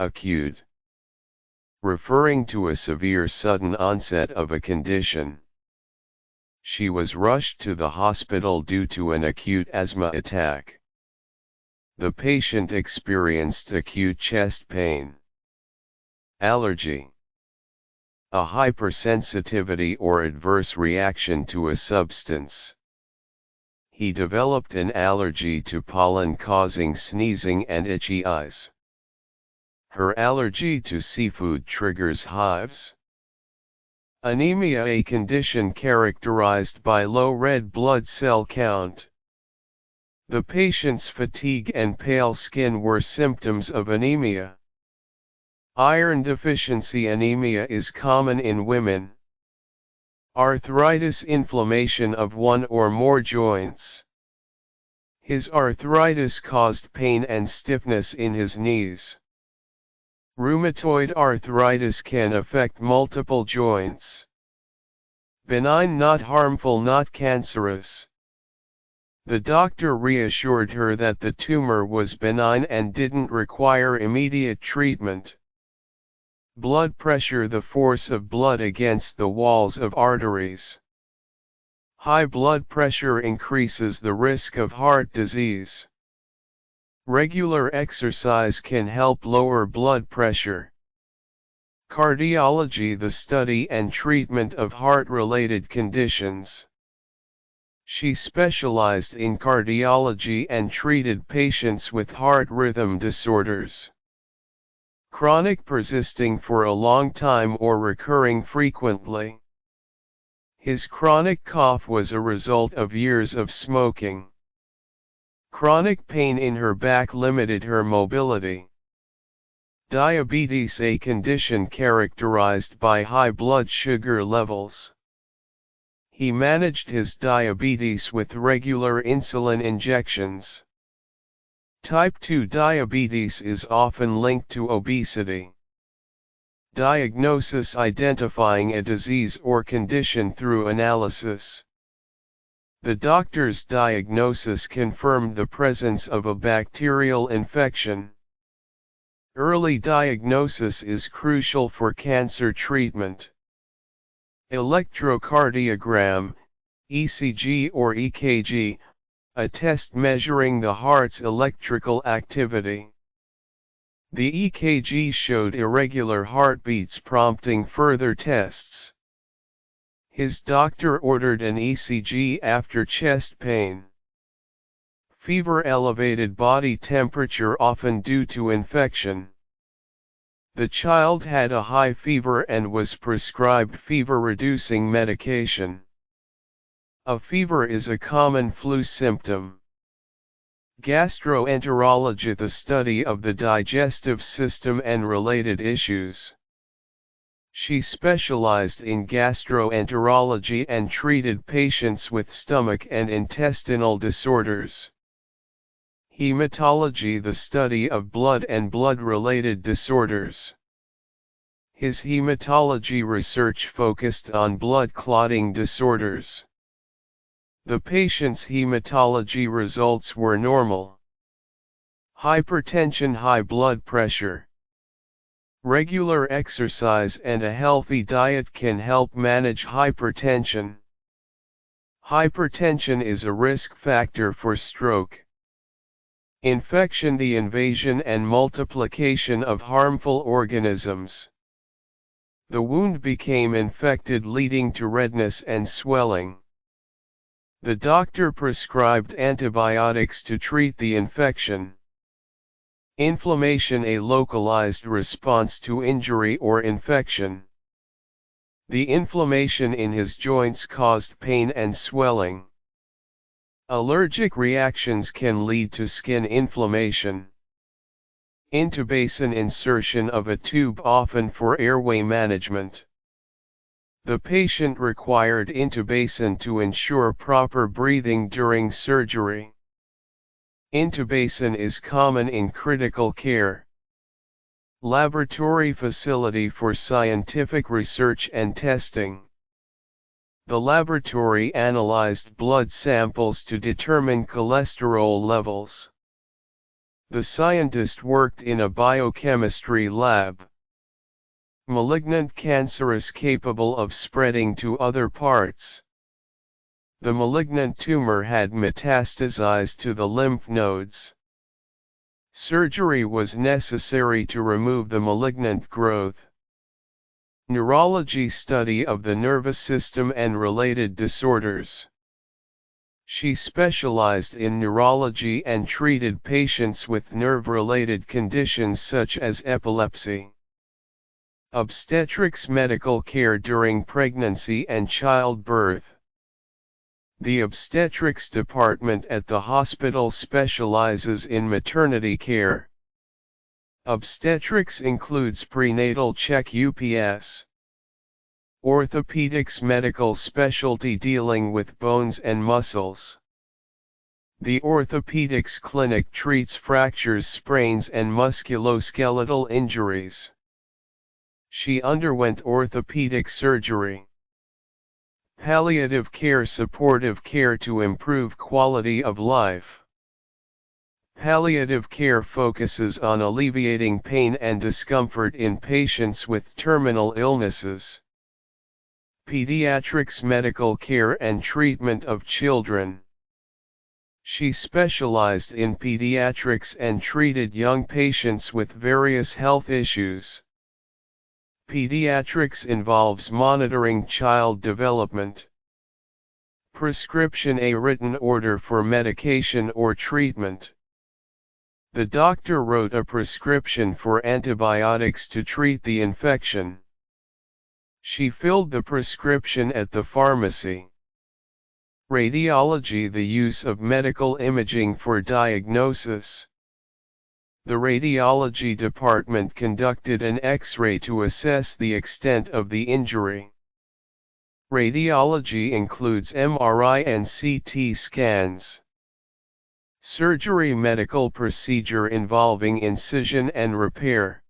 Acute. Referring to a severe sudden onset of a condition. She was rushed to the hospital due to an acute asthma attack. The patient experienced acute chest pain. Allergy. A hypersensitivity or adverse reaction to a substance. He developed an allergy to pollen causing sneezing and itchy eyes. Her allergy to seafood triggers hives. Anemia, a condition characterized by low red blood cell count. The patient's fatigue and pale skin were symptoms of anemia. Iron deficiency anemia is common in women. Arthritis, inflammation of one or more joints. His arthritis caused pain and stiffness in his knees. Rheumatoid arthritis can affect multiple joints. Benign, not harmful, not cancerous. The doctor reassured her that the tumor was benign and didn't require immediate treatment. Blood pressure, the force of blood against the walls of arteries. High blood pressure increases the risk of heart disease. Regular exercise can help lower blood pressure. Cardiology, the study and treatment of heart-related conditions. She specialized in cardiology and treated patients with heart rhythm disorders. Chronic, persisting for a long time or recurring frequently. His chronic cough was a result of years of smoking. Chronic pain in her back limited her mobility. Diabetes, a condition characterized by high blood sugar levels. He managed his diabetes with regular insulin injections. Type 2 diabetes is often linked to obesity. Diagnosis, identifying a disease or condition through analysis. The doctor's diagnosis confirmed the presence of a bacterial infection. Early diagnosis is crucial for cancer treatment. Electrocardiogram, ECG or EKG, a test measuring the heart's electrical activity. The EKG showed irregular heartbeats, prompting further tests. His doctor ordered an ECG after chest pain. Fever, elevated body temperature, often due to infection. The child had a high fever and was prescribed fever-reducing medication. A fever is a common flu symptom. Gastroenterology, the study of the digestive system and related issues. She specialized in gastroenterology and treated patients with stomach and intestinal disorders. Hematology, the study of blood and blood-related disorders. His hematology research focused on blood clotting disorders. The patient's hematology results were normal. Hypertension, high blood pressure. Regular exercise and a healthy diet can help manage hypertension. Hypertension is a risk factor for stroke. Infection, the invasion and multiplication of harmful organisms. The wound became infected, leading to redness and swelling. The doctor prescribed antibiotics to treat the infection. Inflammation, a localized response to injury or infection. The inflammation in his joints caused pain and swelling. Allergic reactions can lead to skin inflammation. Intubation, insertion of a tube, often for airway management. The patient required intubation to ensure proper breathing during surgery. Intubation is common in critical care. Laboratory facility for scientific research and testing. The laboratory analyzed blood samples to determine cholesterol levels. The scientist worked in a biochemistry lab. Malignant cancerous capable of spreading to other parts. The malignant tumor had metastasized to the lymph nodes. Surgery was necessary to remove the malignant growth. Neurology study of the nervous system and related disorders. She specialized in neurology and treated patients with nerve-related conditions such as epilepsy. Obstetrics medical care during pregnancy and childbirth. The obstetrics department at the hospital specializes in maternity care. Obstetrics includes prenatal check UPS. Orthopedics medical specialty dealing with bones and muscles. The orthopedics clinic treats fractures, sprains and musculoskeletal injuries. She underwent orthopedic surgery. Palliative care, supportive care to improve quality of life. Palliative care focuses on alleviating pain and discomfort in patients with terminal illnesses. Pediatrics medical care and treatment of children. She specialized in pediatrics and treated young patients with various health issues. Pediatrics involves monitoring child development. Prescription, a written order for medication or treatment. The doctor wrote a prescription for antibiotics to treat the infection. She filled the prescription at the pharmacy. Radiology, the use of medical imaging for diagnosis. The radiology department conducted an X-ray to assess the extent of the injury. Radiology includes MRI and CT scans. Surgery, medical procedure involving incision and repair.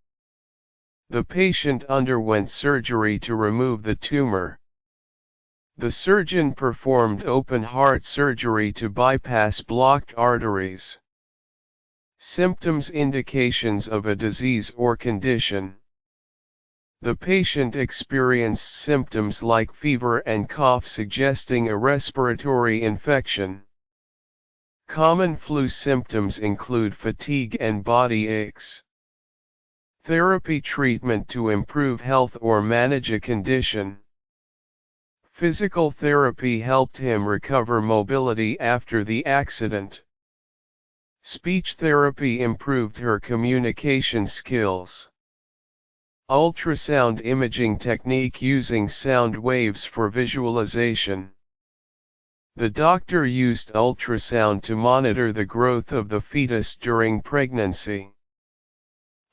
The patient underwent surgery to remove the tumor. The surgeon performed open heart surgery to bypass blocked arteries. Symptoms, indications of a disease or condition. The patient experienced symptoms like fever and cough suggesting a respiratory infection. Common flu symptoms include fatigue and body aches. Therapy, treatment to improve health or manage a condition. Physical therapy helped him recover mobility after the accident. Speech therapy improved her communication skills. Ultrasound imaging technique using sound waves for visualization. The doctor used ultrasound to monitor the growth of the fetus during pregnancy.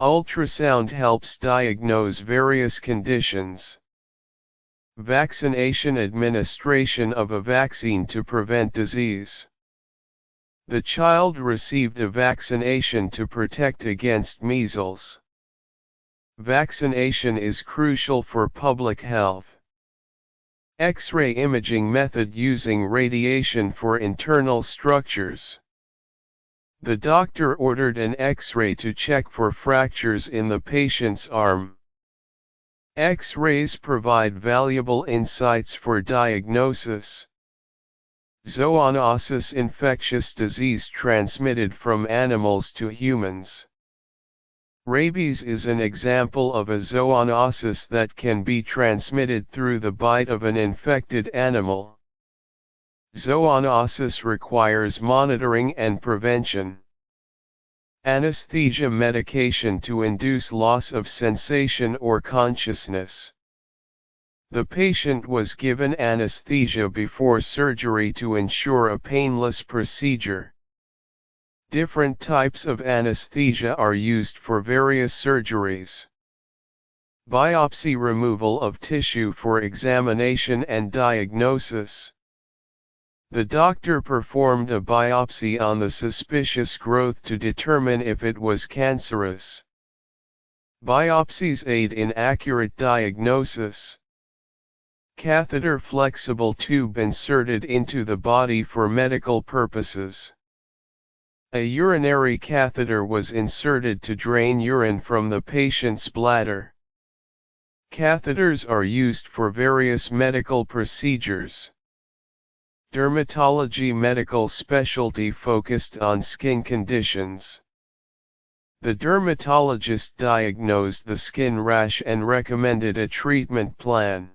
Ultrasound helps diagnose various conditions. Vaccination, administration of a vaccine to prevent disease. The child received a vaccination to protect against measles. Vaccination is crucial for public health. X-ray imaging method using radiation for internal structures. The doctor ordered an X-ray to check for fractures in the patient's arm. X-rays provide valuable insights for diagnosis. Zoonosis, infectious disease transmitted from animals to humans. Rabies is an example of a zoonosis that can be transmitted through the bite of an infected animal. Zoonosis requires monitoring and prevention. Anesthesia, medication to induce loss of sensation or consciousness. The patient was given anesthesia before surgery to ensure a painless procedure. Different types of anesthesia are used for various surgeries. Biopsy, removal of tissue for examination and diagnosis. The doctor performed a biopsy on the suspicious growth to determine if it was cancerous. Biopsies aid in accurate diagnosis. Catheter, flexible tube inserted into the body for medical purposes. A urinary catheter was inserted to drain urine from the patient's bladder. Catheters are used for various medical procedures. Dermatology medical specialty focused on skin conditions. The dermatologist diagnosed the skin rash and recommended a treatment plan.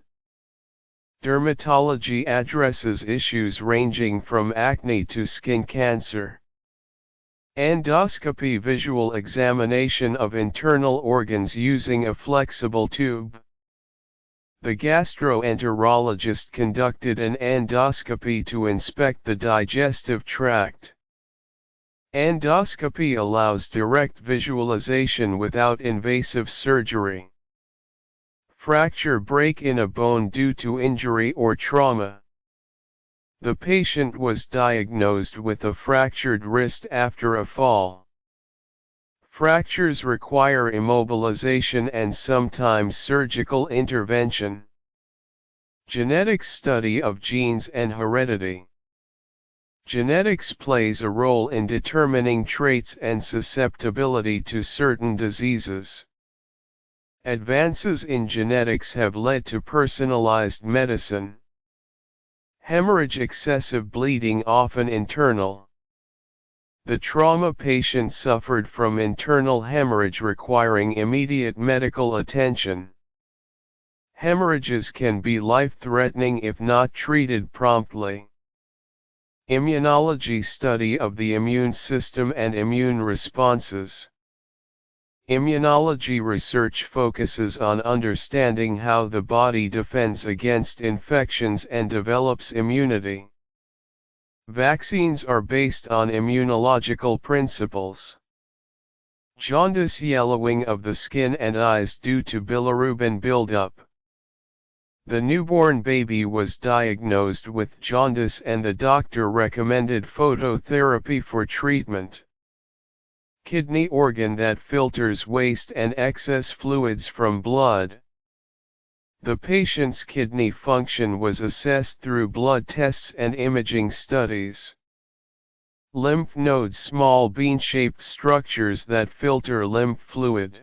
Dermatology addresses issues ranging from acne to skin cancer. Endoscopy visual examination of internal organs using a flexible tube. The gastroenterologist conducted an endoscopy to inspect the digestive tract. Endoscopy allows direct visualization without invasive surgery. Fracture break in a bone due to injury or trauma. The patient was diagnosed with a fractured wrist after a fall. Fractures require immobilization and sometimes surgical intervention. Genetic study of genes and heredity. Genetics plays a role in determining traits and susceptibility to certain diseases. Advances in genetics have led to personalized medicine. Hemorrhage, excessive bleeding, often internal. The trauma patient suffered from internal hemorrhage requiring immediate medical attention. Hemorrhages can be life-threatening if not treated promptly. Immunology, study of the immune system and immune responses. Immunology research focuses on understanding how the body defends against infections and develops immunity. Vaccines are based on immunological principles. Jaundice, yellowing of the skin and eyes due to bilirubin buildup. The newborn baby was diagnosed with jaundice and the doctor recommended phototherapy for treatment. Kidney, organ that filters waste and excess fluids from blood. The patient's kidney function was assessed through blood tests and imaging studies. Lymph nodes, small bean-shaped structures that filter lymph fluid.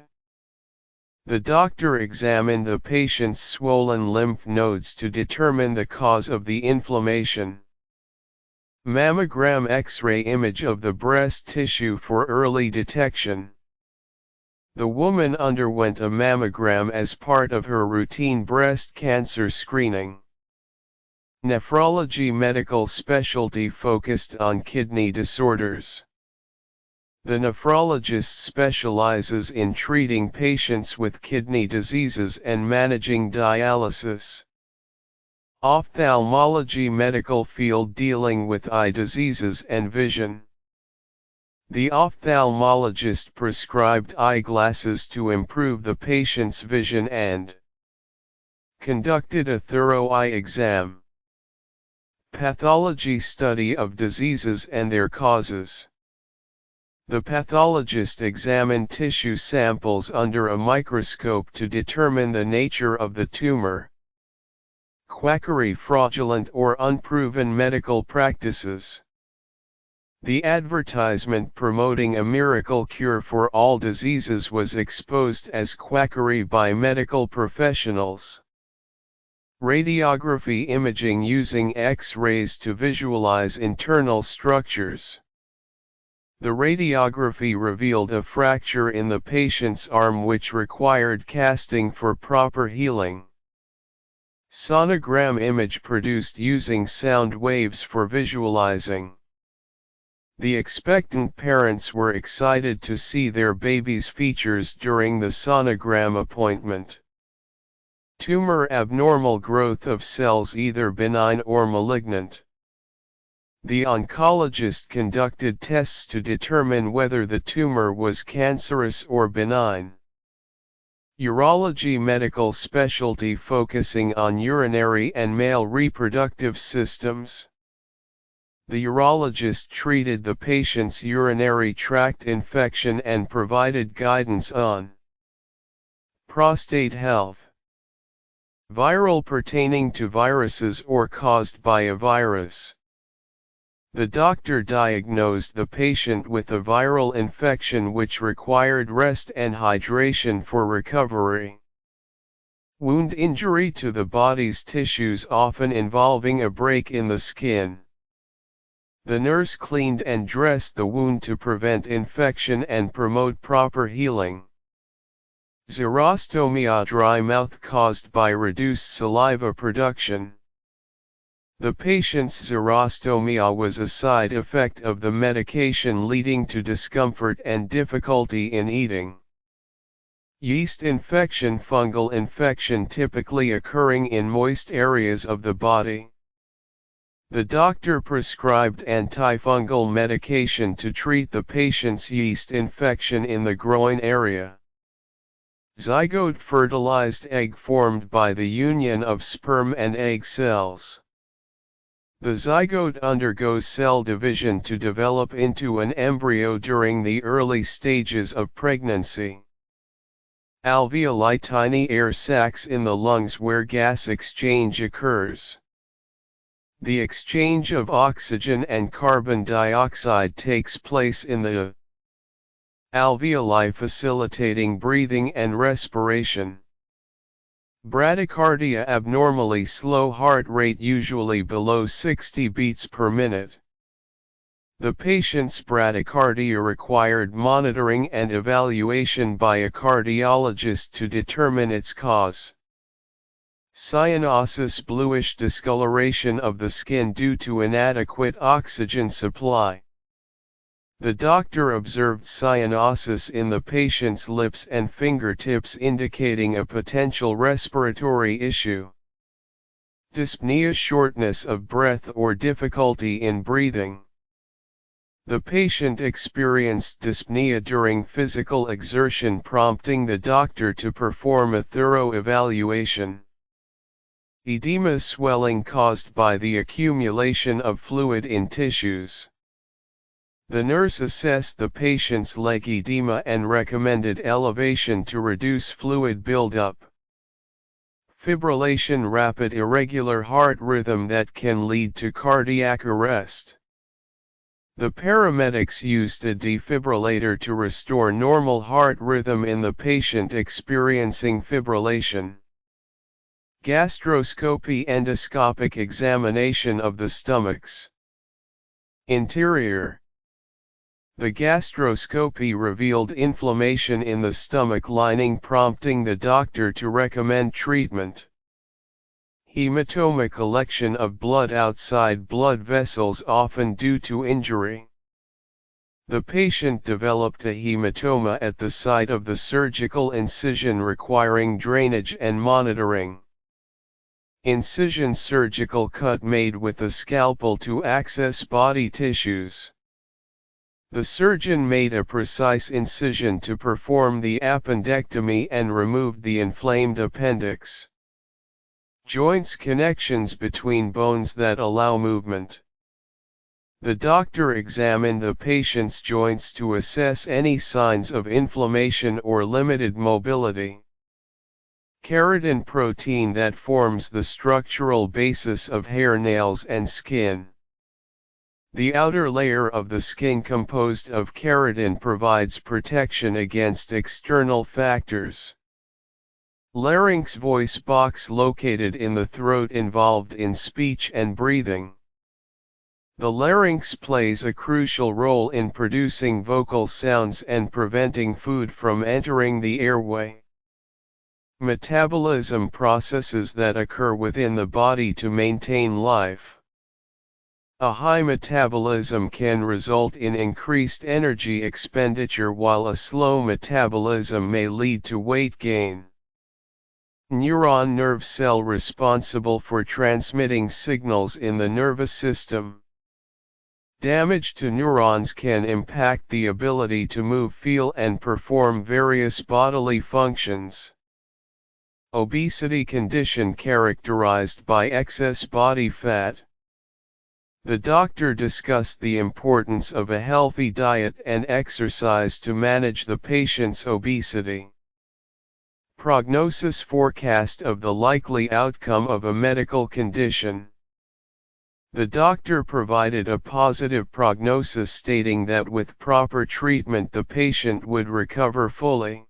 The doctor examined the patient's swollen lymph nodes to determine the cause of the inflammation. Mammogram, X-ray image of the breast tissue for early detection. The woman underwent a mammogram as part of her routine breast cancer screening. Nephrology medical specialty focused on kidney disorders. The nephrologist specializes in treating patients with kidney diseases and managing dialysis. Ophthalmology medical field dealing with eye diseases and vision. The ophthalmologist prescribed eyeglasses to improve the patient's vision and conducted a thorough eye exam. Pathology, study of diseases and their causes. The pathologist examined tissue samples under a microscope to determine the nature of the tumor. Quackery, fraudulent or unproven medical practices. The advertisement promoting a miracle cure for all diseases was exposed as quackery by medical professionals. Radiography, imaging using X-rays to visualize internal structures. The radiography revealed a fracture in the patient's arm which required casting for proper healing. Sonogram, image produced using sound waves for visualizing. The expectant parents were excited to see their baby's features during the sonogram appointment. Tumor, abnormal growth of cells either benign or malignant. The oncologist conducted tests to determine whether the tumor was cancerous or benign. Urology medical specialty focusing on urinary and male reproductive systems. The urologist treated the patient's urinary tract infection and provided guidance on prostate health. Viral, pertaining to viruses or caused by a virus. The doctor diagnosed the patient with a viral infection which required rest and hydration for recovery. Wound injury to the body's tissues often involving a break in the skin. The nurse cleaned and dressed the wound to prevent infection and promote proper healing. Xerostomia, dry mouth caused by reduced saliva production. The patient's xerostomia was a side effect of the medication, leading to discomfort and difficulty in eating. Yeast infection, fungal infection typically occurring in moist areas of the body. The doctor prescribed antifungal medication to treat the patient's yeast infection in the groin area. Zygote, fertilized egg formed by the union of sperm and egg cells. The zygote undergoes cell division to develop into an embryo during the early stages of pregnancy. Alveoli, tiny air sacs in the lungs where gas exchange occurs. The exchange of oxygen and carbon dioxide takes place in the alveoli, facilitating breathing and respiration. Bradycardia, abnormally slow heart rate, usually below 60 beats per minute. The patient's bradycardia required monitoring and evaluation by a cardiologist to determine its cause. Cyanosis, bluish discoloration of the skin due to inadequate oxygen supply. The doctor observed cyanosis in the patient's lips and fingertips, indicating a potential respiratory issue. Dyspnea, shortness of breath or difficulty in breathing. The patient experienced dyspnea during physical exertion, prompting the doctor to perform a thorough evaluation. Edema, swelling caused by the accumulation of fluid in tissues. The nurse assessed the patient's leg edema and recommended elevation to reduce fluid buildup. Fibrillation, rapid irregular heart rhythm that can lead to cardiac arrest. The paramedics used a defibrillator to restore normal heart rhythm in the patient experiencing fibrillation. Gastroscopy, endoscopic examination of the stomach's interior. The gastroscopy revealed inflammation in the stomach lining, prompting the doctor to recommend treatment. Hematoma, collection of blood outside blood vessels, often due to injury. The patient developed a hematoma at the site of the surgical incision, requiring drainage and monitoring. Incision, surgical cut made with a scalpel to access body tissues. The surgeon made a precise incision to perform the appendectomy and removed the inflamed appendix. Joints, connections between bones that allow movement. The doctor examined the patient's joints to assess any signs of inflammation or limited mobility. Keratin, protein that forms the structural basis of hair, nails and skin. The outer layer of the skin composed of keratin provides protection against external factors. Larynx, voice box located in the throat, involved in speech and breathing. The larynx plays a crucial role in producing vocal sounds and preventing food from entering the airway. Metabolism, processes that occur within the body to maintain life. A high metabolism can result in increased energy expenditure, while a slow metabolism may lead to weight gain. Neuron, nerve cell responsible for transmitting signals in the nervous system. Damage to neurons can impact the ability to move, feel and perform various bodily functions. Obesity, condition characterized by excess body fat. The doctor discussed the importance of a healthy diet and exercise to manage the patient's obesity. Prognosis, forecast of the likely outcome of a medical condition. The doctor provided a positive prognosis stating that with proper treatment the patient would recover fully.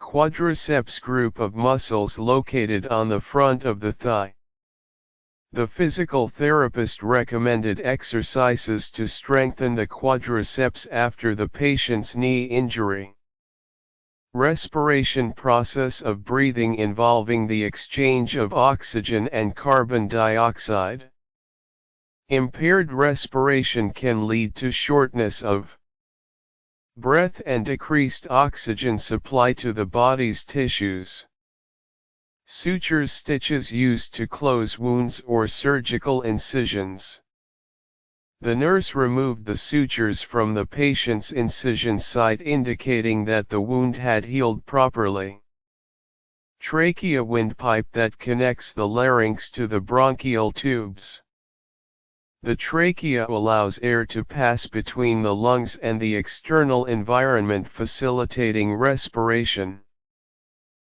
Quadriceps group of muscles located on the front of the thigh. The physical therapist recommended exercises to strengthen the quadriceps after the patient's knee injury. Respiration process of breathing involving the exchange of oxygen and carbon dioxide. Impaired respiration can lead to shortness of breath and decreased oxygen supply to the body's tissues. Sutures, stitches used to close wounds or surgical incisions. The nurse removed the sutures from the patient's incision site, indicating that the wound had healed properly. Trachea windpipe that connects the larynx to the bronchial tubes. The trachea allows air to pass between the lungs and the external environment, facilitating respiration.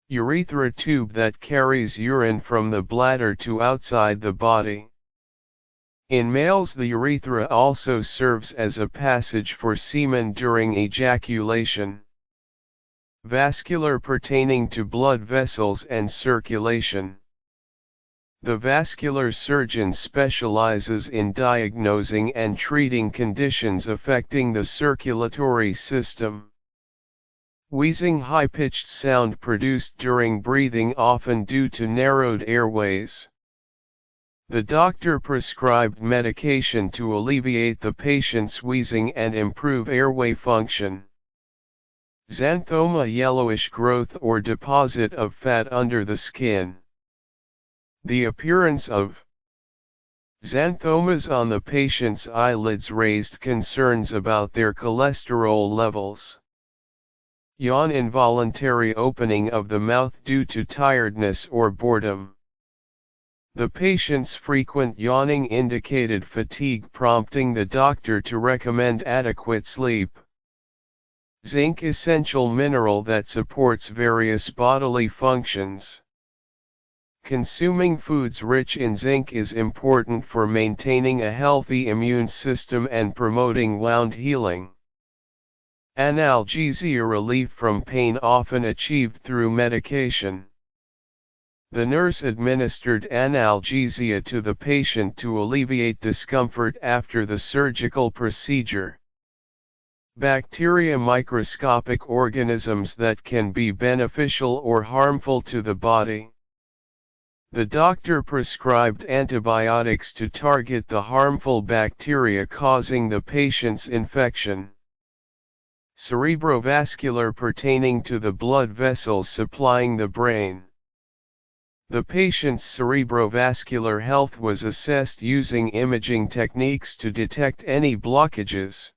Urethra tube that carries urine from the bladder to outside the body. In males, the urethra also serves as a passage for semen during ejaculation. Vascular pertaining to blood vessels and circulation. The vascular surgeon specializes in diagnosing and treating conditions affecting the circulatory system. Wheezing, high-pitched sound produced during breathing, often due to narrowed airways. The doctor prescribed medication to alleviate the patient's wheezing and improve airway function. Xanthoma, yellowish growth or deposit of fat under the skin. The appearance of xanthomas on the patient's eyelids raised concerns about their cholesterol levels. Yawn, involuntary opening of the mouth due to tiredness or boredom. The patient's frequent yawning indicated fatigue, prompting the doctor to recommend adequate sleep. Zinc, essential mineral that supports various bodily functions. Consuming foods rich in zinc is important for maintaining a healthy immune system and promoting wound healing. Analgesia, relief from pain, often achieved through medication. The nurse administered analgesia to the patient to alleviate discomfort after the surgical procedure. Bacteria, microscopic organisms that can be beneficial or harmful to the body. The doctor prescribed antibiotics to target the harmful bacteria causing the patient's infection. Cerebrovascular, pertaining to the blood vessels supplying the brain. The patient's cerebrovascular health was assessed using imaging techniques to detect any blockages.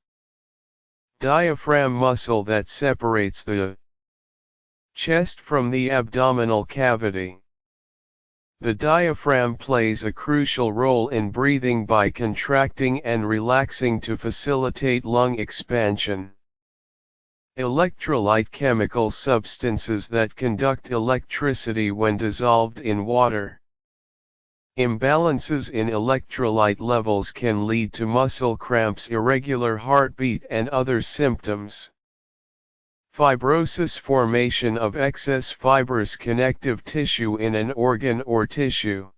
Diaphragm, muscle that separates the chest from the abdominal cavity. The diaphragm plays a crucial role in breathing by contracting and relaxing to facilitate lung expansion. Electrolyte, chemical substances that conduct electricity when dissolved in water. Imbalances in electrolyte levels can lead to muscle cramps, irregular heartbeat, and other symptoms. Fibrosis, formation of excess fibrous connective tissue in an organ or tissue.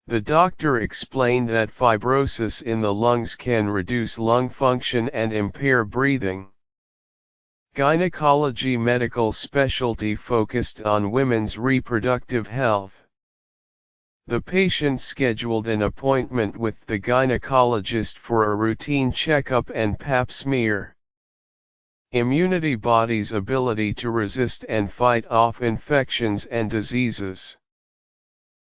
The doctor explained that fibrosis in the lungs can reduce lung function and impair breathing. Gynecology, medical specialty focused on women's reproductive health. The patient scheduled an appointment with the gynecologist for a routine checkup and pap smear. Immunity, body's ability to resist and fight off infections and diseases.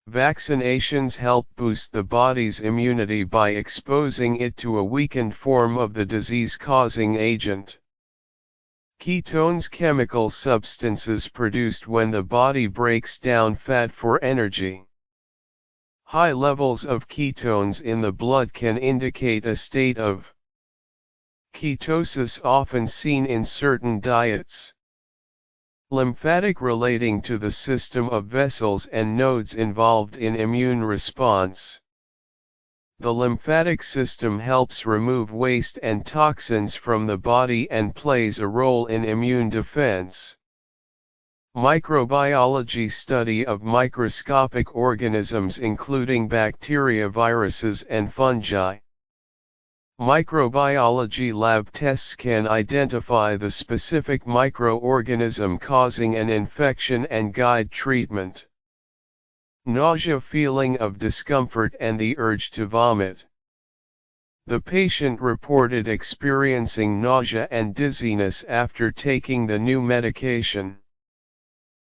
Vaccinations help boost the body's immunity by exposing it to a weakened form of the disease-causing agent. Ketones, chemical substances produced when the body breaks down fat for energy. High levels of ketones in the blood can indicate a state of ketosis, often seen in certain diets. Lymphatic, relating to the system of vessels and nodes involved in immune response. The lymphatic system helps remove waste and toxins from the body and plays a role in immune defense. Microbiology study of microscopic organisms including bacteria, viruses and fungi. Microbiology lab tests can identify the specific microorganism causing an infection and guide treatment. Nausea, feeling of discomfort and the urge to vomit. The patient reported experiencing nausea and dizziness after taking the new medication.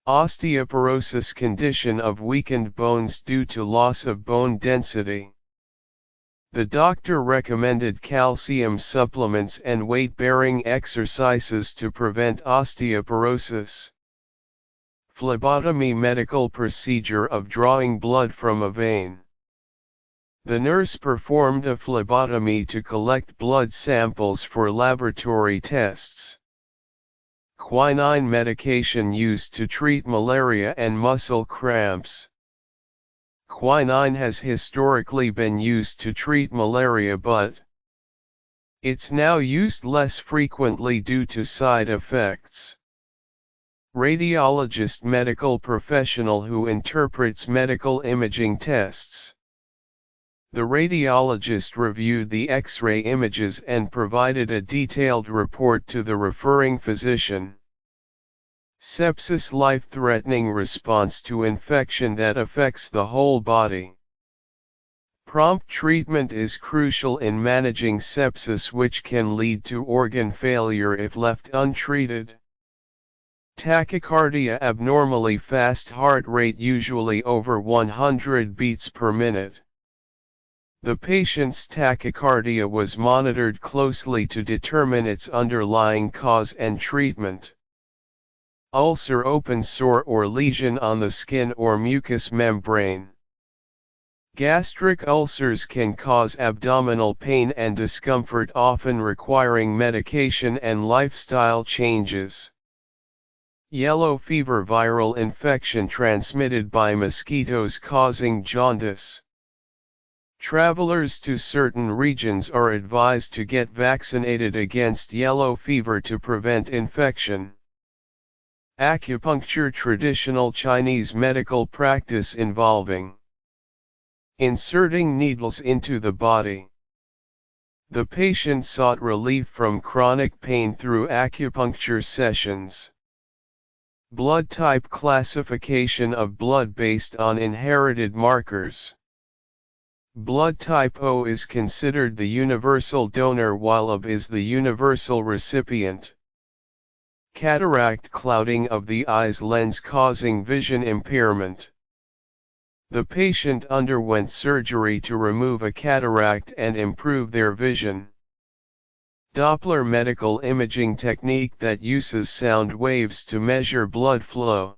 Osteoporosis, condition of weakened bones due to loss of bone density. The doctor recommended calcium supplements and weight-bearing exercises to prevent osteoporosis. Phlebotomy, medical procedure of drawing blood from a vein. The nurse performed a phlebotomy to collect blood samples for laboratory tests. Quinine, medication used to treat malaria and muscle cramps. Quinine has historically been used to treat malaria, but it's now used less frequently due to side effects. Radiologist, medical professional who interprets medical imaging tests. The radiologist reviewed the X-ray images and provided a detailed report to the referring physician. Sepsis, life-threatening response to infection that affects the whole body. Prompt treatment is crucial in managing sepsis, which can lead to organ failure if left untreated. Tachycardia, abnormally fast heart rate, usually over 100 beats per minute. The patient's tachycardia was monitored closely to determine its underlying cause and treatment. Ulcer, open sore or lesion on the skin or mucous membrane. Gastric ulcers can cause abdominal pain and discomfort, often requiring medication and lifestyle changes. Yellow fever, viral infection transmitted by mosquitoes causing jaundice. Travelers to certain regions are advised to get vaccinated against yellow fever to prevent infection. Acupuncture, traditional Chinese medical practice involving inserting needles into the body. The patient sought relief from chronic pain through acupuncture sessions. Blood type, classification of blood based on inherited markers. Blood type O is considered the universal donor while AB is the universal recipient. Cataract, clouding of the eye's lens causing vision impairment. The patient underwent surgery to remove a cataract and improve their vision. Doppler, medical imaging technique that uses sound waves to measure blood flow.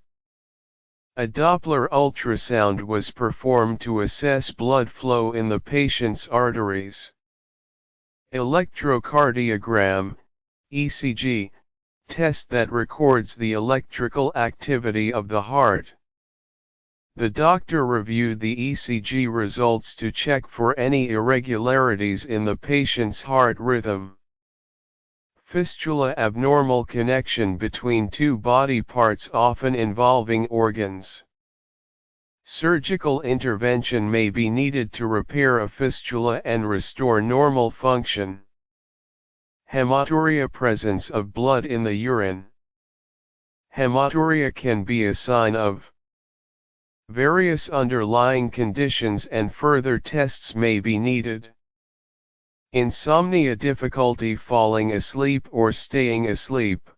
A Doppler ultrasound was performed to assess blood flow in the patient's arteries. Electrocardiogram, ECG, test that records the electrical activity of the heart. The doctor reviewed the ECG results to check for any irregularities in the patient's heart rhythm. Fistula, abnormal connection between two body parts often involving organs. Surgical intervention may be needed to repair a fistula and restore normal function. Hematuria, presence of blood in the urine. Hematuria can be a sign of various underlying conditions and further tests may be needed. Insomnia, difficulty falling asleep or staying asleep.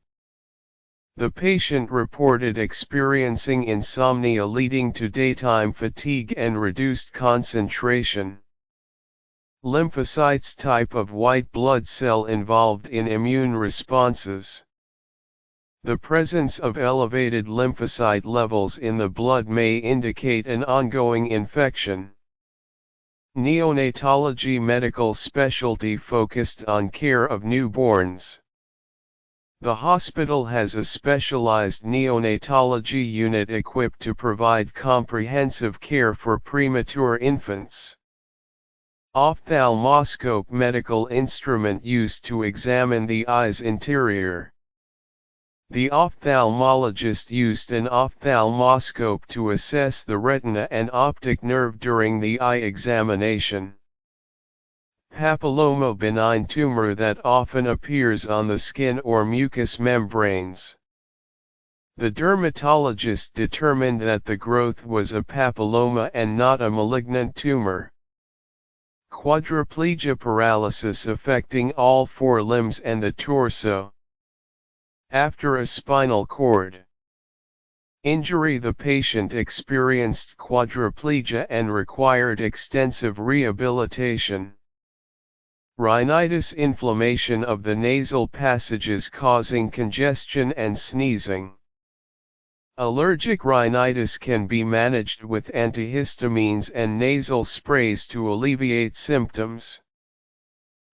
The patient reported experiencing insomnia leading to daytime fatigue and reduced concentration. Lymphocytes, type of white blood cell involved in immune responses. The presence of elevated lymphocyte levels in the blood may indicate an ongoing infection. Neonatology, medical specialty focused on care of newborns. The hospital has a specialized neonatology unit equipped to provide comprehensive care for premature infants. Ophthalmoscope, medical instrument used to examine the eye's interior. The ophthalmologist used an ophthalmoscope to assess the retina and optic nerve during the eye examination. Papilloma, benign tumor that often appears on the skin or mucous membranes. The dermatologist determined that the growth was a papilloma and not a malignant tumor. Quadriplegia, paralysis affecting all four limbs and the torso. After a spinal cord injury, the patient experienced quadriplegia and required extensive rehabilitation. Rhinitis, inflammation of the nasal passages causing congestion and sneezing. Allergic rhinitis can be managed with antihistamines and nasal sprays to alleviate symptoms.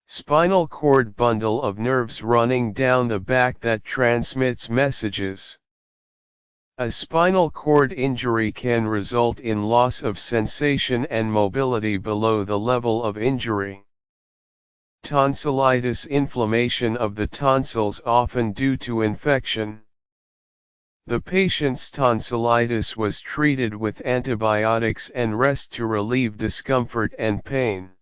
Spinal cord, bundle of nerves running down the back that transmits messages. A spinal cord injury can result in loss of sensation and mobility below the level of injury. Tonsillitis, inflammation of the tonsils often due to infection. The patient's tonsillitis was treated with antibiotics and rest to relieve discomfort and pain.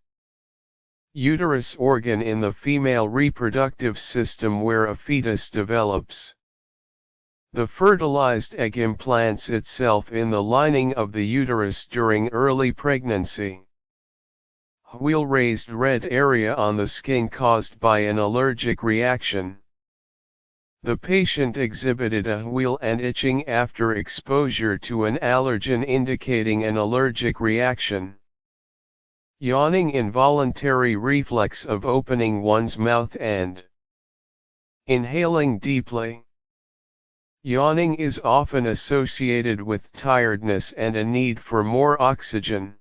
Uterus, organ in the female reproductive system where a fetus develops. The fertilized egg implants itself in the lining of the uterus during early pregnancy. Wheal, raised red area on the skin caused by an allergic reaction. The patient exhibited a wheal and itching after exposure to an allergen indicating an allergic reaction. Yawning, involuntary reflex of opening one's mouth and inhaling deeply. Yawning is often associated with tiredness and a need for more oxygen.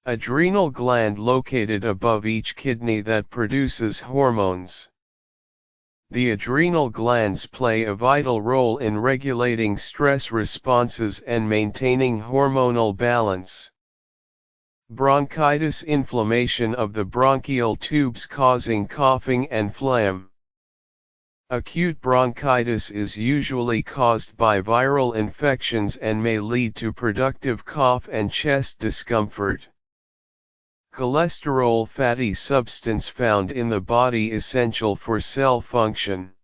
Adrenal gland located above each kidney that produces hormones. The adrenal glands play a vital role in regulating stress responses and maintaining hormonal balance. Bronchitis, inflammation of the bronchial tubes causing coughing and phlegm. Acute bronchitis is usually caused by viral infections and may lead to productive cough and chest discomfort. Cholesterol, fatty substance found in the body essential for cell function.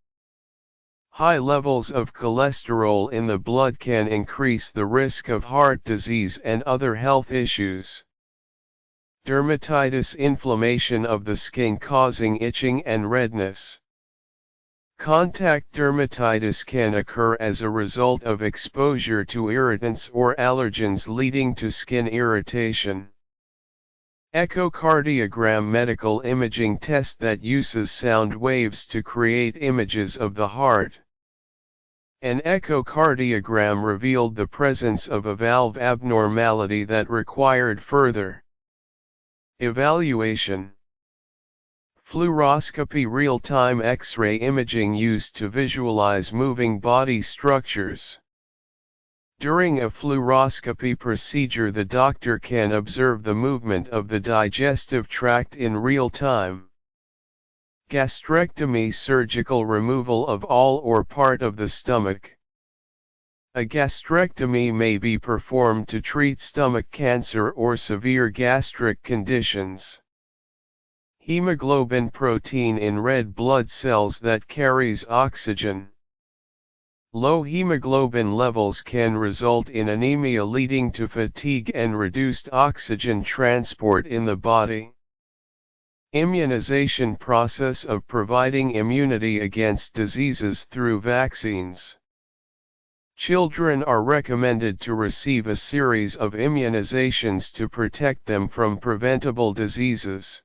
High levels of cholesterol in the blood can increase the risk of heart disease and other health issues. Dermatitis, inflammation of the skin causing itching and redness. Contact dermatitis can occur as a result of exposure to irritants or allergens leading to skin irritation. Echocardiogram, medical imaging test that uses sound waves to create images of the heart. An echocardiogram revealed the presence of a valve abnormality that required further evaluation. Fluoroscopy, real-time X-ray imaging used to visualize moving body structures. During a fluoroscopy procedure, the doctor can observe the movement of the digestive tract in real time. Gastrectomy, surgical removal of all or part of the stomach. A gastrectomy may be performed to treat stomach cancer or severe gastric conditions. Hemoglobin, protein in red blood cells that carries oxygen. Low hemoglobin levels can result in anemia leading to fatigue and reduced oxygen transport in the body. Immunization, process of providing immunity against diseases through vaccines. Children are recommended to receive a series of immunizations to protect them from preventable diseases.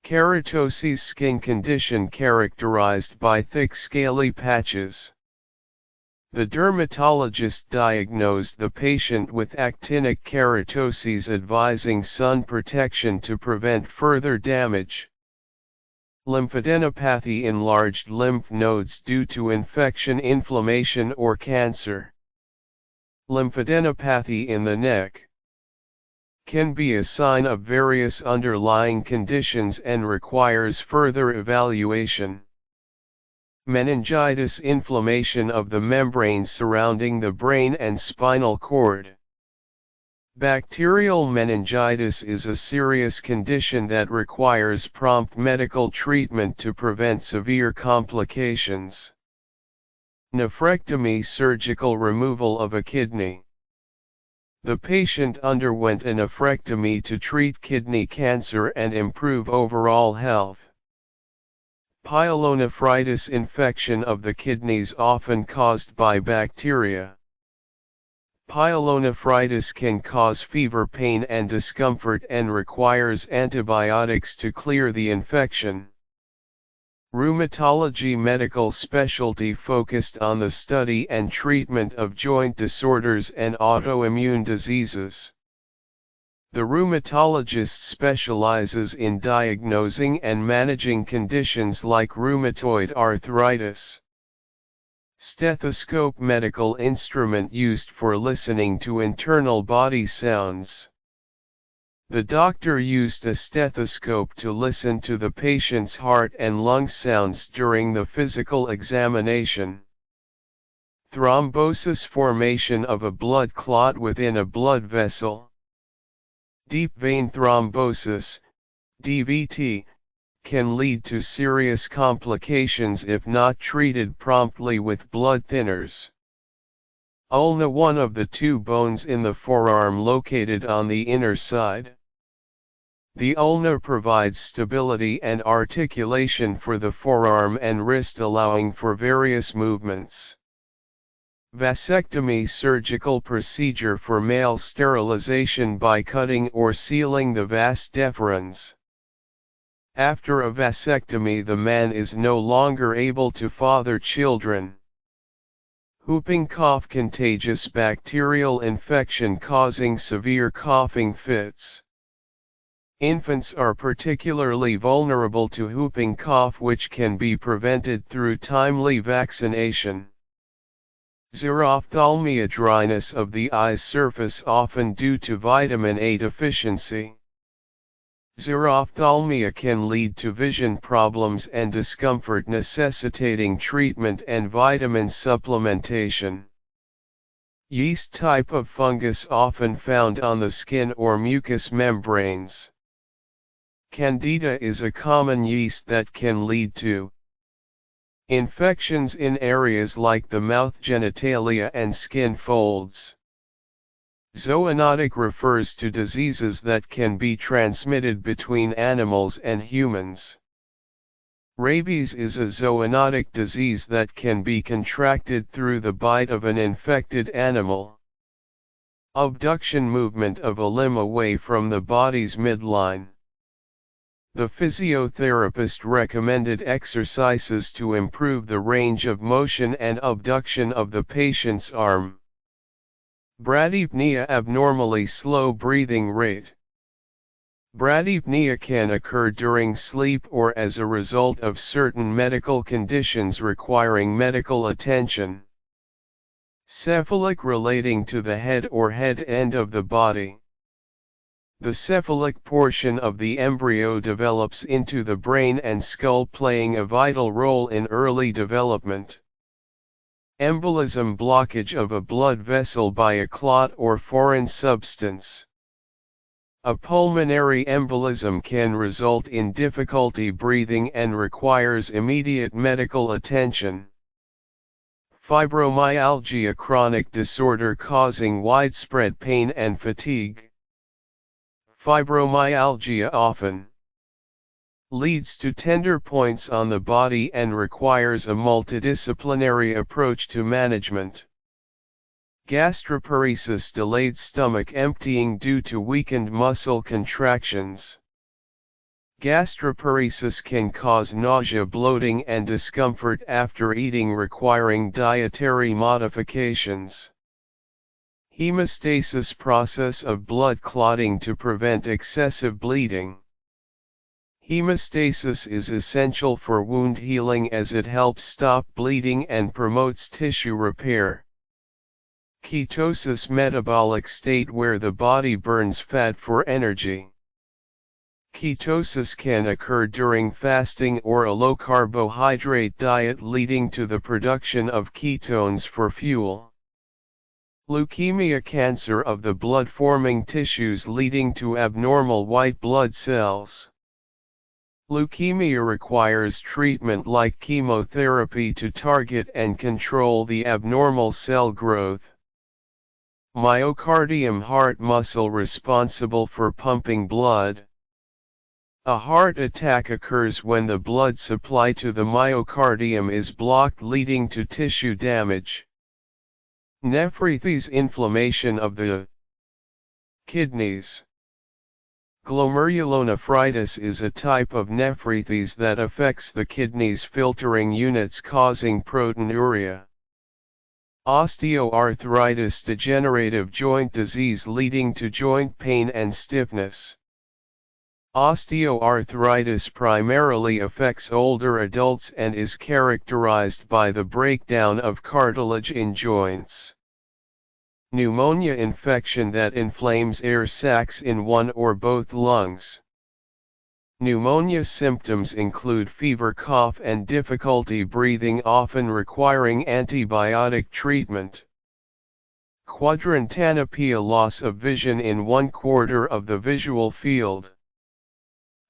Keratoses, skin condition characterized by thick scaly patches. The dermatologist diagnosed the patient with actinic keratoses, advising sun protection to prevent further damage. Lymphadenopathy, enlarged lymph nodes due to infection, inflammation or cancer. Lymphadenopathy in the neck. can be a sign of various underlying conditions and requires further evaluation. Meningitis, inflammation of the membranes surrounding the brain and spinal cord. Bacterial meningitis is a serious condition that requires prompt medical treatment to prevent severe complications. Nephrectomy, surgical removal of a kidney. The patient underwent a nephrectomy to treat kidney cancer and improve overall health. Pyelonephritis, infection of the kidneys often caused by bacteria. Pyelonephritis can cause fever, pain and discomfort and requires antibiotics to clear the infection. Rheumatology, medical specialty focused on the study and treatment of joint disorders and autoimmune diseases. The rheumatologist specializes in diagnosing and managing conditions like rheumatoid arthritis. Stethoscope, medical instrument used for listening to internal body sounds. The doctor used a stethoscope to listen to the patient's heart and lung sounds during the physical examination. Thrombosis, formation of a blood clot within a blood vessel. Deep vein thrombosis, DVT, can lead to serious complications if not treated promptly with blood thinners. Ulna, one of the two bones in the forearm located on the inner side. The ulna provides stability and articulation for the forearm and wrist, allowing for various movements. Vasectomy, surgical procedure for male sterilization by cutting or sealing the vas deferens. After a vasectomy, the man is no longer able to father children. Whooping cough, contagious bacterial infection causing severe coughing fits. Infants are particularly vulnerable to whooping cough, which can be prevented through timely vaccination. Xerophthalmia, dryness of the eye's surface often due to vitamin A deficiency. Xerophthalmia can lead to vision problems and discomfort, necessitating treatment and vitamin supplementation. Yeast, type of fungus often found on the skin or mucous membranes. Candida is a common yeast that can lead to infections in areas like the mouth, genitalia and skin folds. Zoonotic refers to diseases that can be transmitted between animals and humans. Rabies is a zoonotic disease that can be contracted through the bite of an infected animal. Abduction, movement of a limb away from the body's midline. The physiotherapist recommended exercises to improve the range of motion and abduction of the patient's arm. Bradypnea, abnormally slow breathing rate. Bradypnea can occur during sleep or as a result of certain medical conditions requiring medical attention. Cephalic, relating to the head or head end of the body. The cephalic portion of the embryo develops into the brain and skull, playing a vital role in early development. Embolism, blockage of a blood vessel by a clot or foreign substance. A pulmonary embolism can result in difficulty breathing and requires immediate medical attention. Fibromyalgia, chronic disorder causing widespread pain and fatigue. Fibromyalgia often leads to tender points on the body and requires a multidisciplinary approach to management. Gastroparesis, delayed stomach emptying due to weakened muscle contractions. Gastroparesis can cause nausea, bloating and discomfort after eating, requiring dietary modifications. Hemostasis, process of blood clotting to prevent excessive bleeding. Hemostasis is essential for wound healing as it helps stop bleeding and promotes tissue repair. Ketosis, metabolic state where the body burns fat for energy. Ketosis can occur during fasting or a low-carbohydrate diet, leading to the production of ketones for fuel. Leukemia, cancer of the blood-forming tissues leading to abnormal white blood cells. Leukemia requires treatment like chemotherapy to target and control the abnormal cell growth. Myocardium, heart muscle responsible for pumping blood. A heart attack occurs when the blood supply to the myocardium is blocked, leading to tissue damage. Nephritis, inflammation of the kidneys. Glomerulonephritis is a type of nephritis that affects the kidneys' filtering units, causing proteinuria. Osteoarthritis, degenerative joint disease leading to joint pain and stiffness. Osteoarthritis primarily affects older adults and is characterized by the breakdown of cartilage in joints. Pneumonia, infection that inflames air sacs in one or both lungs. Pneumonia symptoms include fever, cough, and difficulty breathing, often requiring antibiotic treatment. Quadrantanopia, loss of vision in 1/4 of the visual field.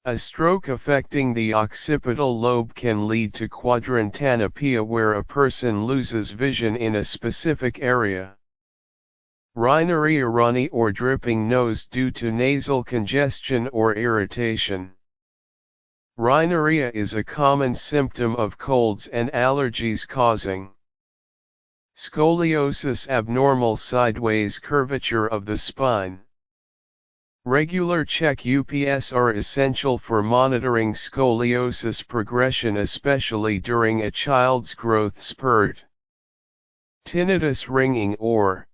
A stroke affecting the occipital lobe can lead to quadrantanopia, where a person loses vision in a specific area. Rhinorrhea, runny or dripping nose due to nasal congestion or irritation. Rhinorrhea is a common symptom of colds and allergies, causing scoliosis, abnormal sideways curvature of the spine. Regular check-ups are essential for monitoring scoliosis progression, especially during a child's growth spurt. Tinnitus, ringing or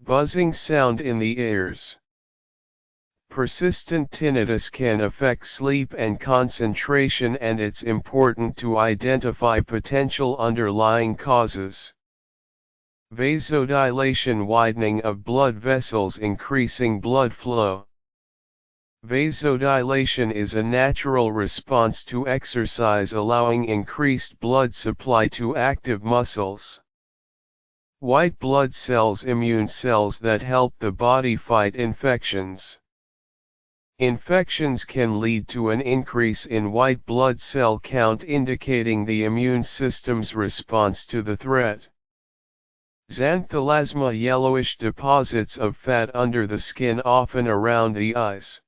buzzing sound in the ears. Persistent tinnitus can affect sleep and concentration, and it's important to identify potential underlying causes. Vasodilation, widening of blood vessels, increasing blood flow. Vasodilation is a natural response to exercise, allowing increased blood supply to active muscles. White blood cells, immune cells that help the body fight infections. Infections can lead to an increase in white blood cell count, indicating the immune system's response to the threat. Xanthelasma, yellowish deposits of fat under the skin, often around the eyes.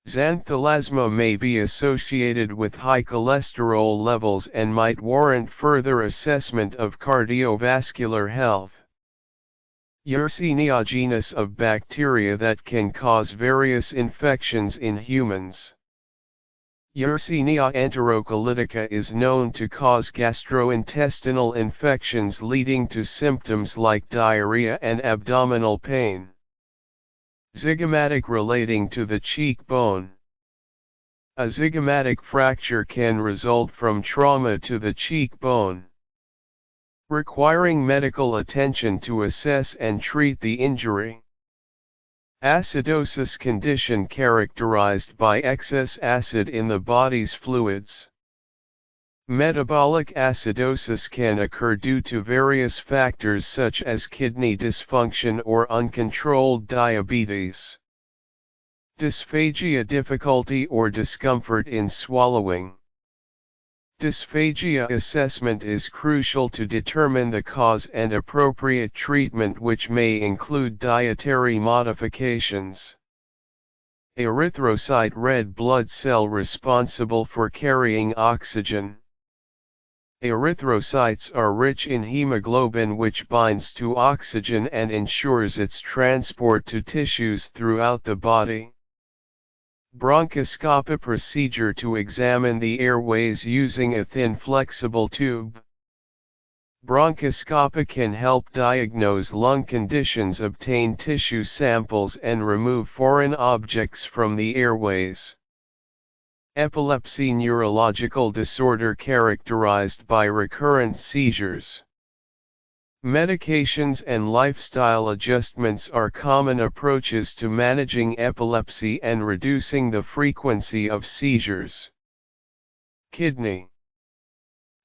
Xanthelasma may be associated with high cholesterol levels and might warrant further assessment of cardiovascular health. Yersinia, genus of bacteria that can cause various infections in humans. Yersinia enterocolytica is known to cause gastrointestinal infections, leading to symptoms like diarrhea and abdominal pain. Zygomatic, relating to the cheekbone. A zygomatic fracture can result from trauma to the cheekbone, requiring medical attention to assess and treat the injury. Acidosis, condition characterized by excess acid in the body's fluids. Metabolic acidosis can occur due to various factors such as kidney dysfunction or uncontrolled diabetes. Dysphagia, difficulty or discomfort in swallowing. Dysphagia assessment is crucial to determine the cause and appropriate treatment, which may include dietary modifications. Erythrocyte, red blood cell responsible for carrying oxygen. Erythrocytes are rich in hemoglobin, which binds to oxygen and ensures its transport to tissues throughout the body. Bronchoscopy, procedure to examine the airways using a thin flexible tube. Bronchoscopy can help diagnose lung conditions, obtain tissue samples, and remove foreign objects from the airways. Epilepsy, neurological disorder characterized by recurrent seizures. Medications and lifestyle adjustments are common approaches to managing epilepsy and reducing the frequency of seizures. Kidney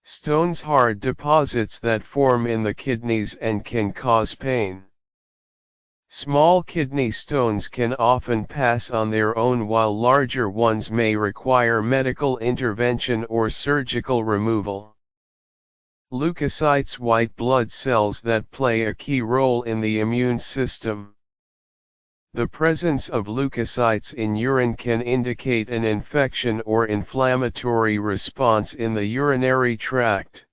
stones, hard deposits that form in the kidneys and can cause pain. Small kidney stones can often pass on their own, while larger ones may require medical intervention or surgical removal. Leukocytes, white blood cells that play a key role in the immune system. The presence of leukocytes in urine can indicate an infection or inflammatory response in the urinary tract.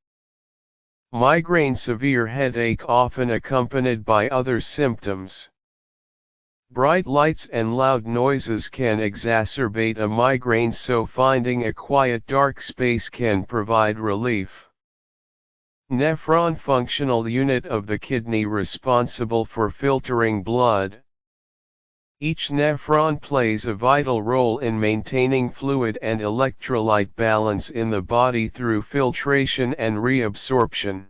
Migraine, severe headache often accompanied by other symptoms. Bright lights and loud noises can exacerbate a migraine, so finding a quiet, dark space can provide relief. Nephron, functional unit of the kidney responsible for filtering blood. Each nephron plays a vital role in maintaining fluid and electrolyte balance in the body through filtration and reabsorption.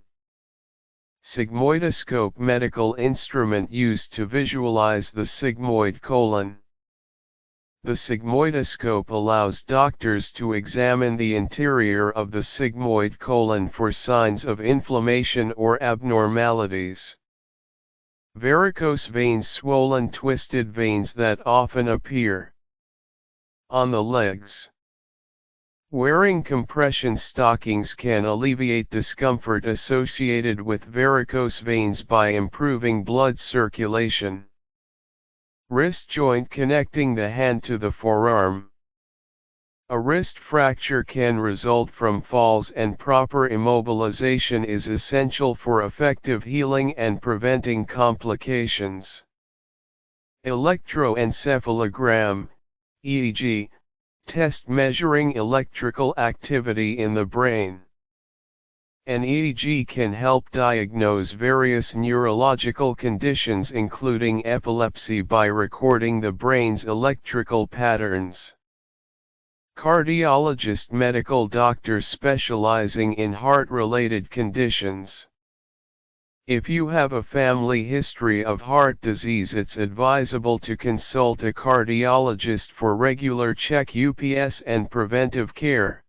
Sigmoidoscope, medical instrument used to visualize the sigmoid colon. The sigmoidoscope allows doctors to examine the interior of the sigmoid colon for signs of inflammation or abnormalities. Varicose veins, swollen, twisted veins that often appear on the legs. Wearing compression stockings can alleviate discomfort associated with varicose veins by improving blood circulation. Wrist joint, connecting the hand to the forearm. A wrist fracture can result from falls, and proper immobilization is essential for effective healing and preventing complications. Electroencephalogram, EEG, test measuring electrical activity in the brain. An EEG can help diagnose various neurological conditions including epilepsy by recording the brain's electrical patterns. Cardiologist, medical doctor specializing in heart-related conditions. If you have a family history of heart disease, it's advisable to consult a cardiologist for regular check-ups and preventive care.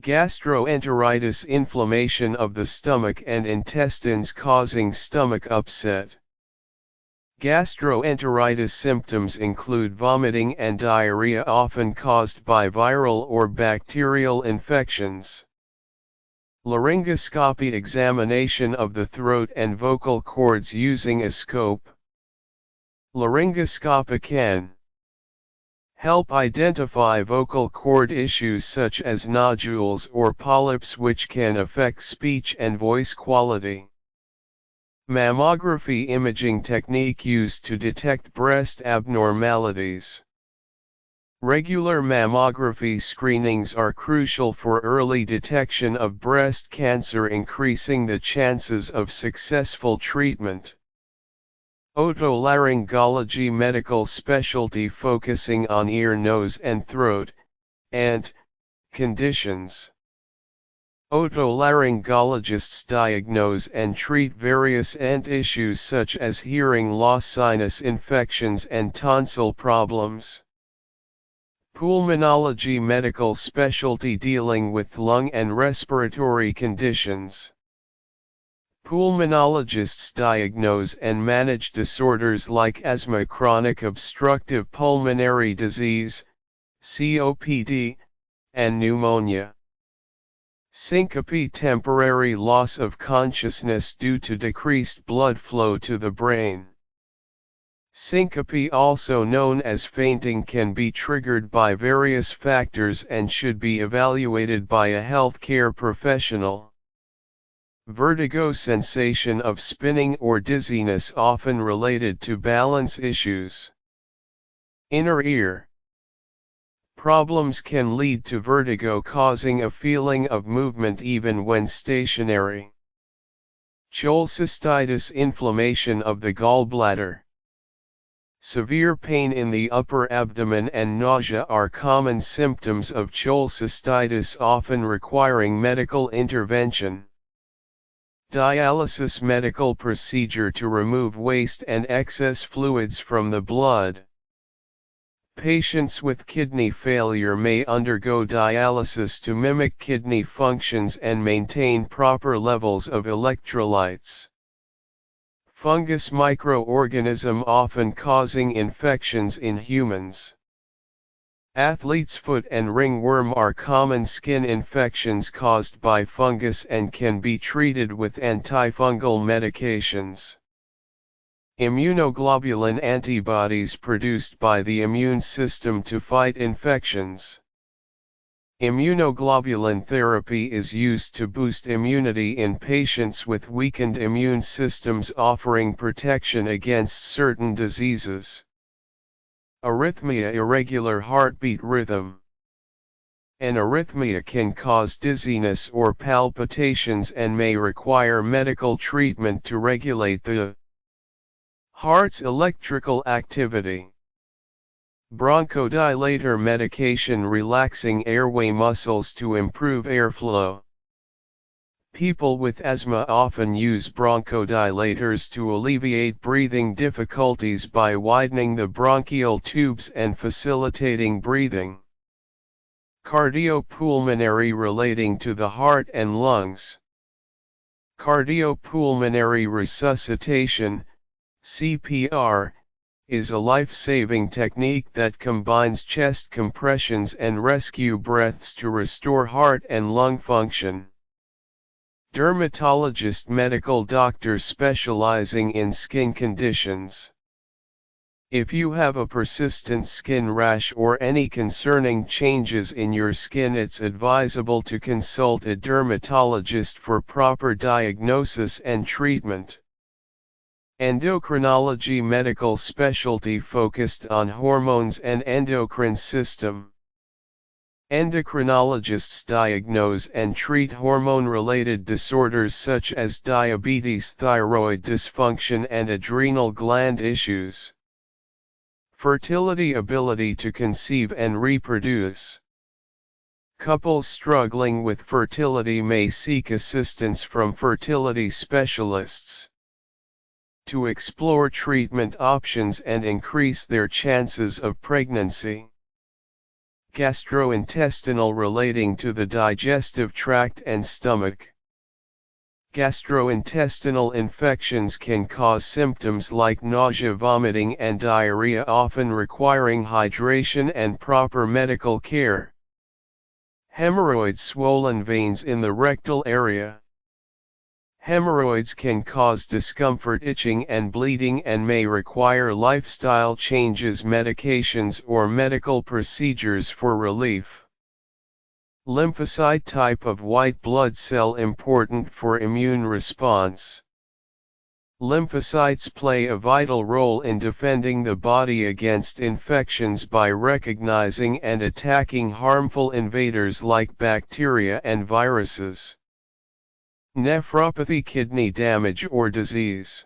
Gastroenteritis, inflammation of the stomach and intestines causing stomach upset. Gastroenteritis symptoms include vomiting and diarrhea, often caused by viral or bacterial infections. Laryngoscopy, examination of the throat and vocal cords using a scope. Laryngoscopy can help identify vocal cord issues such as nodules or polyps, which can affect speech and voice quality. Mammography, imaging technique used to detect breast abnormalities. Regular mammography screenings are crucial for early detection of breast cancer, increasing the chances of successful treatment. Otolaryngology, medical specialty focusing on ear, nose and throat, and conditions. Otolaryngologists diagnose and treat various ENT issues such as hearing loss, sinus infections and tonsil problems. Pulmonology, medical specialty dealing with lung and respiratory conditions. Pulmonologists diagnose and manage disorders like asthma, chronic obstructive pulmonary disease, COPD, and pneumonia. Syncope, temporary loss of consciousness due to decreased blood flow to the brain. Syncope, also known as fainting, can be triggered by various factors and should be evaluated by a healthcare professional. Vertigo, sensation of spinning or dizziness, often related to balance issues. Inner ear problems can lead to vertigo, causing a feeling of movement even when stationary. Cholecystitis, inflammation of the gallbladder. Severe pain in the upper abdomen and nausea are common symptoms of cholecystitis, often requiring medical intervention. Dialysis medical procedure to remove waste and excess fluids from the blood. Patients with kidney failure may undergo dialysis to mimic kidney functions and maintain proper levels of electrolytes. Fungus microorganism often causing infections in humans. Athlete's foot and ringworm are common skin infections caused by fungus and can be treated with antifungal medications. Immunoglobulin antibodies produced by the immune system to fight infections. Immunoglobulin therapy is used to boost immunity in patients with weakened immune systems, offering protection against certain diseases. Arrhythmia, irregular heartbeat rhythm. An arrhythmia can cause dizziness or palpitations and may require medical treatment to regulate the heart's electrical activity. Bronchodilator medication relaxing airway muscles to improve airflow. People with asthma often use bronchodilators to alleviate breathing difficulties by widening the bronchial tubes and facilitating breathing. Cardiopulmonary relating to the heart and lungs. Cardiopulmonary resuscitation, CPR, is a life-saving technique that combines chest compressions and rescue breaths to restore heart and lung function. Dermatologist, medical doctor specializing in skin conditions. If you have a persistent skin rash or any concerning changes in your skin, it's advisable to consult a dermatologist for proper diagnosis and treatment. Endocrinology, medical specialty focused on hormones and endocrine system. Endocrinologists diagnose and treat hormone-related disorders such as diabetes, thyroid dysfunction, and adrenal gland issues. Fertility, ability to conceive and reproduce. Couples struggling with fertility may seek assistance from fertility specialists to explore treatment options and increase their chances of pregnancy. Gastrointestinal, relating to the digestive tract and stomach. Gastrointestinal infections can cause symptoms like nausea, vomiting, and diarrhea, often requiring hydration and proper medical care. Hemorrhoids, swollen veins in the rectal area. Hemorrhoids can cause discomfort, itching, and bleeding, and may require lifestyle changes, medications, or medical procedures for relief. Lymphocyte, type of white blood cell important for immune response. Lymphocytes play a vital role in defending the body against infections by recognizing and attacking harmful invaders like bacteria and viruses. Nephropathy, kidney damage or disease.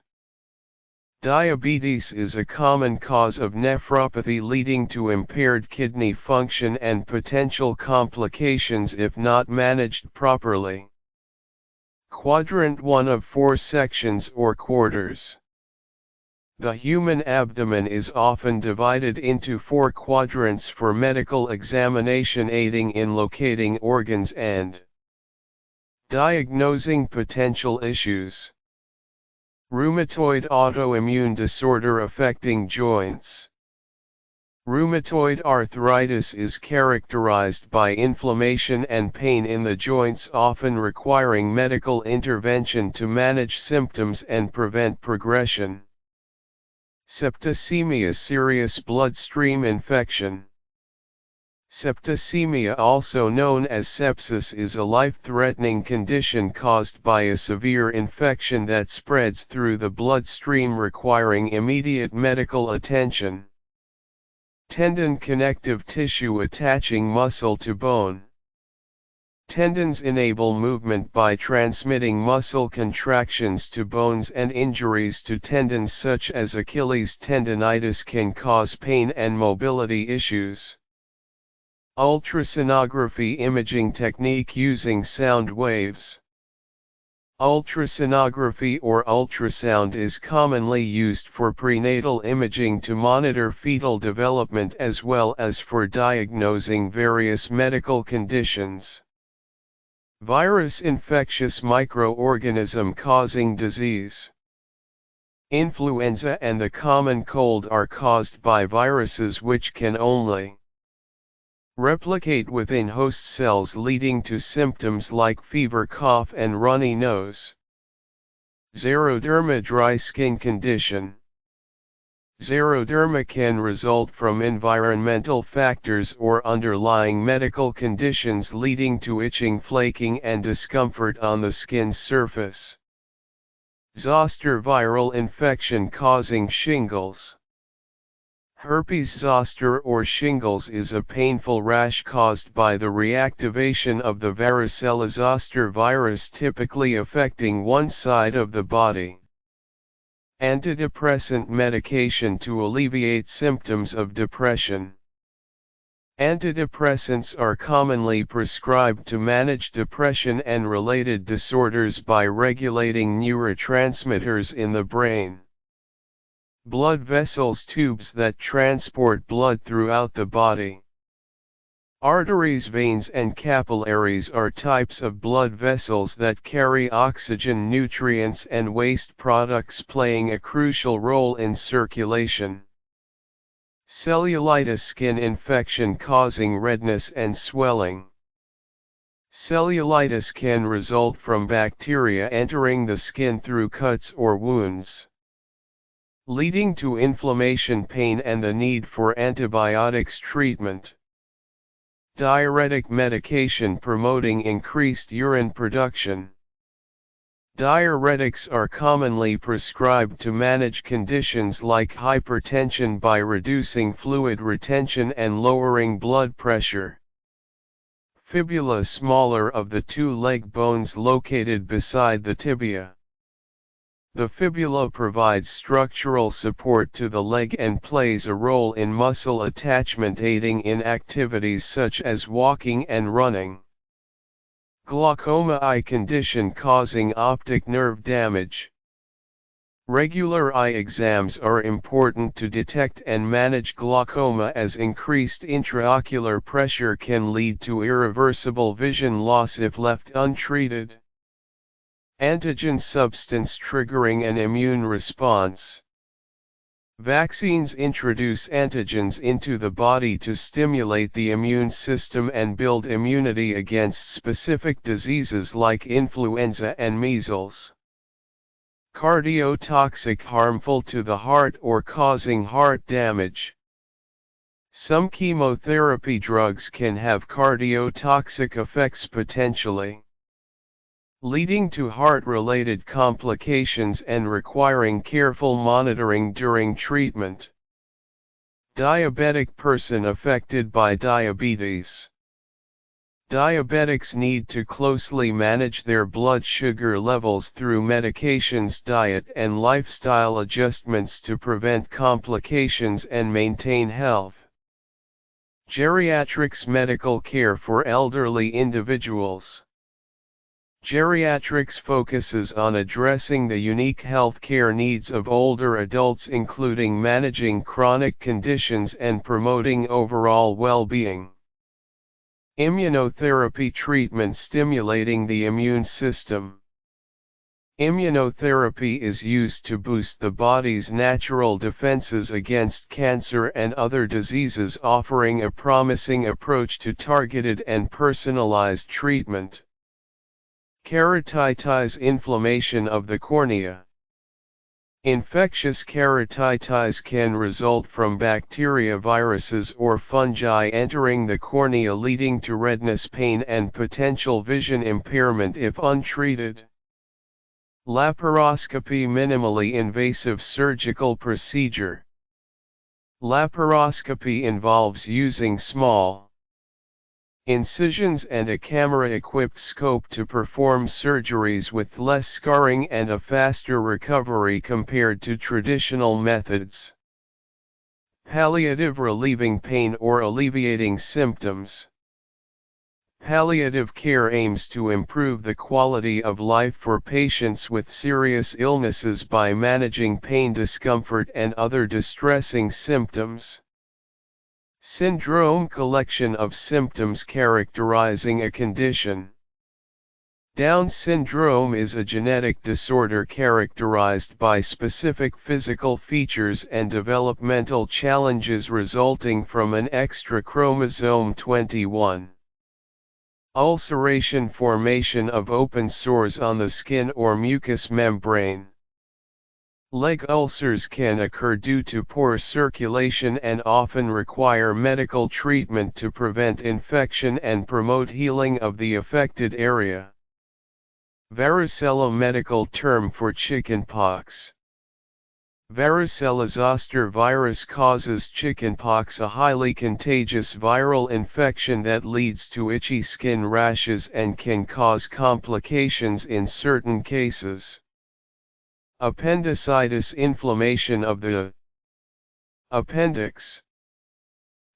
Diabetes is a common cause of nephropathy, leading to impaired kidney function and potential complications if not managed properly. Quadrant 1 of 4 sections or quarters. The human abdomen is often divided into 4 quadrants for medical examination, aiding in locating organs and diagnosing potential issues. Rheumatoid, autoimmune disorder affecting joints. Rheumatoid arthritis is characterized by inflammation and pain in the joints, often requiring medical intervention to manage symptoms and prevent progression. Septicemia, serious bloodstream infection. Septicemia, also known as sepsis, is a life-threatening condition caused by a severe infection that spreads through the bloodstream, requiring immediate medical attention. Tendon, connective tissue attaching muscle to bone. Tendons enable movement by transmitting muscle contractions to bones, and injuries to tendons such as Achilles tendonitis can cause pain and mobility issues. Ultrasonography, imaging technique using sound waves. Ultrasonography or ultrasound is commonly used for prenatal imaging to monitor fetal development as well as for diagnosing various medical conditions. Virus, infectious microorganism causing disease. Influenza and the common cold are caused by viruses which can only replicate within host cells, leading to symptoms like fever, cough and runny nose. Xeroderma, dry skin condition. Xeroderma can result from environmental factors or underlying medical conditions leading to itching, flaking and discomfort on the skin surface. Zoster, viral infection causing shingles. Herpes zoster or shingles is a painful rash caused by the reactivation of the varicella zoster virus, typically affecting one side of the body. Antidepressant medication to alleviate symptoms of depression. Antidepressants are commonly prescribed to manage depression and related disorders by regulating neurotransmitters in the brain. Blood vessels, tubes that transport blood throughout the body. Arteries, veins and capillaries are types of blood vessels that carry oxygen, nutrients and waste products, playing a crucial role in circulation. Cellulitis, skin infection causing redness and swelling. Cellulitis can result from bacteria entering the skin through cuts or wounds, leading to inflammation, pain and the need for antibiotics treatment. Diuretic medication promoting increased urine production. Diuretics are commonly prescribed to manage conditions like hypertension by reducing fluid retention and lowering blood pressure. Fibula, smaller of the two leg bones located beside the tibia. The fibula provides structural support to the leg and plays a role in muscle attachment, aiding in activities such as walking and running. Glaucoma, eye condition causing optic nerve damage. Regular eye exams are important to detect and manage glaucoma, as increased intraocular pressure can lead to irreversible vision loss if left untreated. Antigen, substance triggering an immune response. Vaccines introduce antigens into the body to stimulate the immune system and build immunity against specific diseases like influenza and measles. Cardiotoxic, harmful to the heart or causing heart damage. Some chemotherapy drugs can have cardiotoxic effects potentially, leading to heart-related complications and requiring careful monitoring during treatment. Diabetic, person affected by diabetes. Diabetics need to closely manage their blood sugar levels through medications, diet and lifestyle adjustments to prevent complications and maintain health. Geriatrics, medical care for elderly individuals. Geriatrics focuses on addressing the unique health care needs of older adults, including managing chronic conditions and promoting overall well-being. Immunotherapy, treatment stimulating the immune system. Immunotherapy is used to boost the body's natural defenses against cancer and other diseases, offering a promising approach to targeted and personalized treatment. Keratitis, inflammation of the cornea. Infectious keratitis can result from bacteria, viruses or fungi entering the cornea, leading to redness, pain and potential vision impairment if untreated. Laparoscopy, minimally invasive surgical procedure. Laparoscopy involves using small incisions and a camera-equipped scope to perform surgeries with less scarring and a faster recovery compared to traditional methods. Palliative, relieving pain or alleviating symptoms. Palliative care aims to improve the quality of life for patients with serious illnesses by managing pain, discomfort, and other distressing symptoms. Syndrome: collection of symptoms characterizing a condition. Down syndrome is a genetic disorder characterized by specific physical features and developmental challenges resulting from an extra chromosome 21. Ulceration: formation of open sores on the skin or mucous membrane. Leg ulcers can occur due to poor circulation and often require medical treatment to prevent infection and promote healing of the affected area. Varicella: medical term for chickenpox. Varicella-zoster virus causes chickenpox, a highly contagious viral infection that leads to itchy skin rashes and can cause complications in certain cases. Appendicitis: inflammation of the appendix.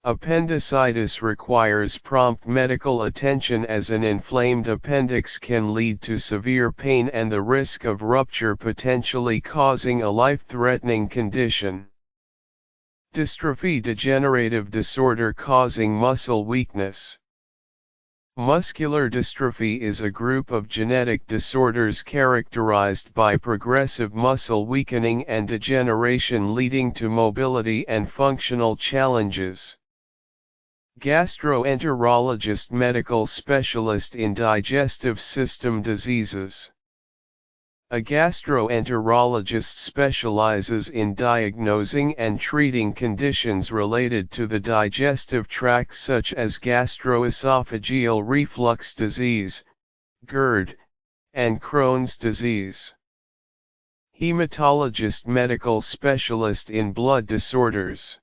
Appendicitis requires prompt medical attention as an inflamed appendix can lead to severe pain and the risk of rupture, potentially causing a life-threatening condition. Dystrophy: degenerative disorder causing muscle weakness. Muscular dystrophy is a group of genetic disorders characterized by progressive muscle weakening and degeneration leading to mobility and functional challenges. Gastroenterologist: medical specialist in digestive system diseases. A gastroenterologist specializes in diagnosing and treating conditions related to the digestive tract such as gastroesophageal reflux disease, GERD, and Crohn's disease. Hematologist: medical specialist in blood disorders.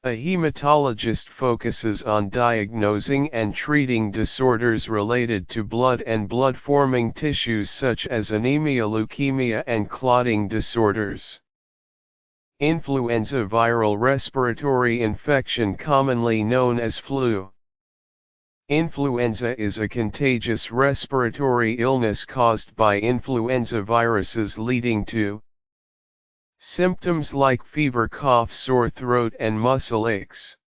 A hematologist focuses on diagnosing and treating disorders related to blood and blood-forming tissues such as anemia, leukemia, and clotting disorders. Influenza: viral respiratory infection commonly known as flu. Influenza is a contagious respiratory illness caused by influenza viruses leading to symptoms like fever, cough, sore throat, and muscle aches.